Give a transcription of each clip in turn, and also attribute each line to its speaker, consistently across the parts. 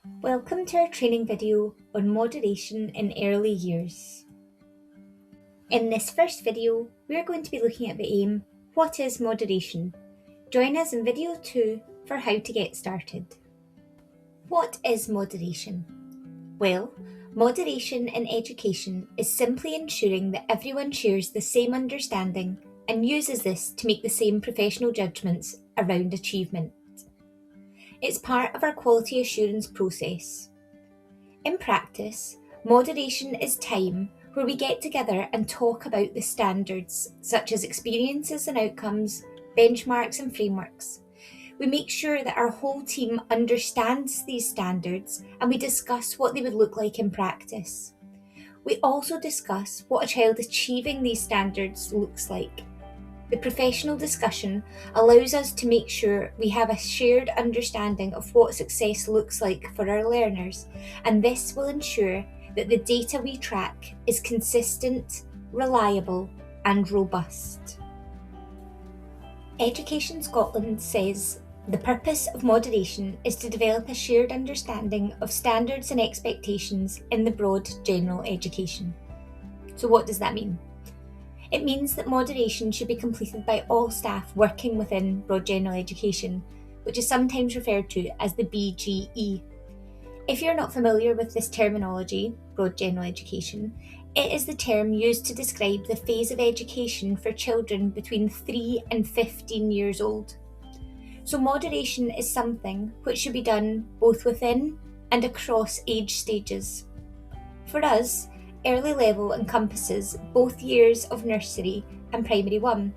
Speaker 1: Welcome to our training video on moderation in early years. In this first video, we are going to be looking at the aim, what is moderation? Join us in video 2 for how to get started. What is moderation? Well, moderation in education is simply ensuring that everyone shares the same understanding and uses this to make the same professional judgments around achievement. It's part of our quality assurance process. In practice, moderation is time where we get together and talk about the standards, such as experiences and outcomes, benchmarks and frameworks. We make sure that our whole team understands these standards and we discuss what they would look like in practice. We also discuss what a child achieving these standards looks like. The professional discussion allows us to make sure we have a shared understanding of what success looks like for our learners, and this will ensure that the data we track is consistent, reliable, and robust. Education Scotland says the purpose of moderation is to develop a shared understanding of standards and expectations in the broad general education. So what does that mean? It means that moderation should be completed by all staff working within broad general education, which is sometimes referred to as the BGE. If you're not familiar with this terminology, broad general education, it is the term used to describe the phase of education for children between 3 and 15 years old. So moderation is something which should be done both within and across age stages. For us, early level encompasses both years of nursery and primary 1.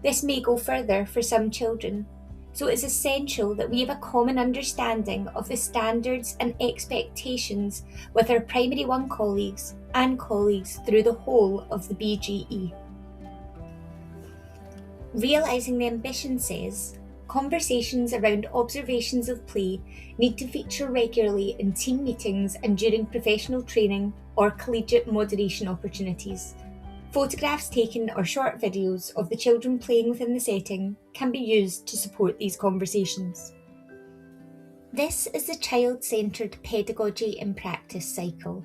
Speaker 1: This may go further for some children, so it's essential that we have a common understanding of the standards and expectations with our primary 1 colleagues and colleagues through the whole of the BGE. Realising the Ambition says, conversations around observations of play need to feature regularly in team meetings and during professional training or collegiate moderation opportunities. Photographs taken or short videos of the children playing within the setting can be used to support these conversations. This is the child-centred pedagogy in practice cycle.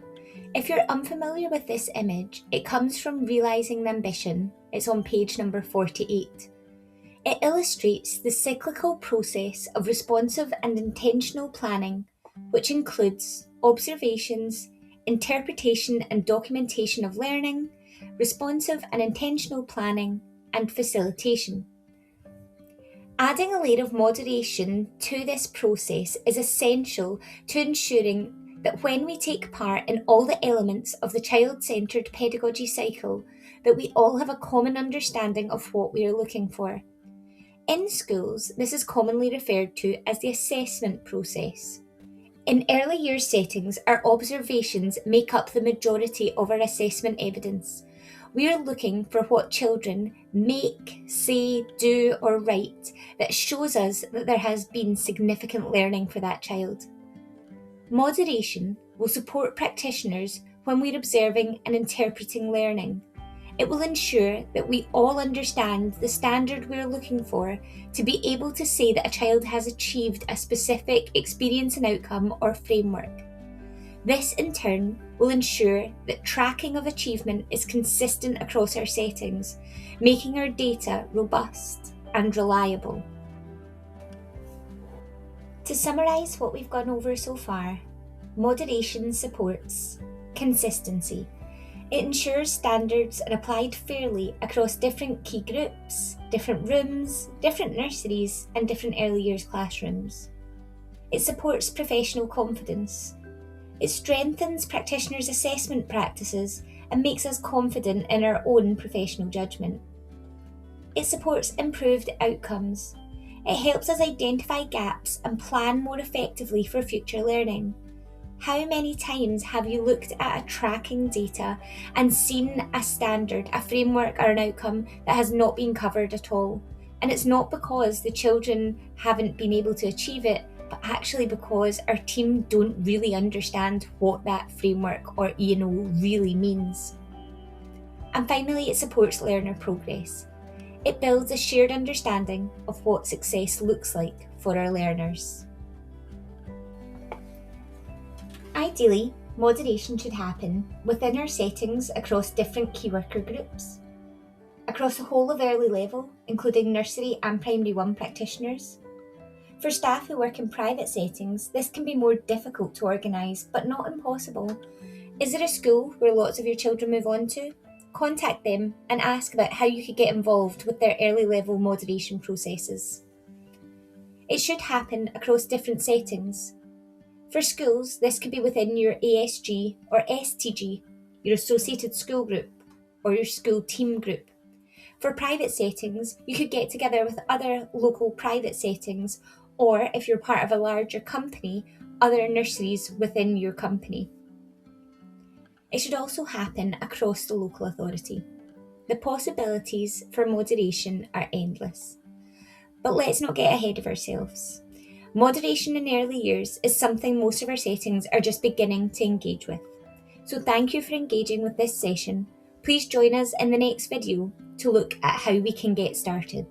Speaker 1: If you're unfamiliar with this image, it comes from Realising the Ambition. It's on page number 48. It illustrates the cyclical process of responsive and intentional planning, which includes observations, interpretation and documentation of learning, responsive and intentional planning, and facilitation. Adding a layer of moderation to this process is essential to ensuring that when we take part in all the elements of the child-centred pedagogy cycle, that we all have a common understanding of what we are looking for. In schools, this is commonly referred to as the assessment process. In early years settings, our observations make up the majority of our assessment evidence. We are looking for what children make, say, do, or write that shows us that there has been significant learning for that child. Moderation will support practitioners when we're observing and interpreting learning. It will ensure that we all understand the standard we're looking for to be able to say that a child has achieved a specific experience and outcome or framework. This in turn will ensure that tracking of achievement is consistent across our settings, making our data robust and reliable. To summarise what we've gone over so far, moderation supports consistency. It ensures standards are applied fairly across different key groups, different rooms, different nurseries, and different early years classrooms. It supports professional confidence. It strengthens practitioners' assessment practices and makes us confident in our own professional judgment. It supports improved outcomes. It helps us identify gaps and plan more effectively for future learning. How many times have you looked at a tracking data and seen a standard, a framework, or an outcome that has not been covered at all? And it's not because the children haven't been able to achieve it, but actually because our team don't really understand what that framework or E&O really means. And finally, it supports learner progress. It builds a shared understanding of what success looks like for our learners. Ideally, moderation should happen within our settings across different key worker groups, across the whole of early level, including nursery and primary 1 practitioners. For staff who work in private settings, this can be more difficult to organise, but not impossible. Is there a school where lots of your children move on to? Contact them and ask about how you could get involved with their early level moderation processes. It should happen across different settings. For schools, this could be within your ASG or STG, your associated school group, or your school team group. For private settings, you could get together with other local private settings, or if you're part of a larger company, other nurseries within your company. It should also happen across the local authority. The possibilities for moderation are endless. But let's not get ahead of ourselves. Moderation in early years is something most of our settings are just beginning to engage with. So thank you for engaging with this session. Please join us in the next video to look at how we can get started.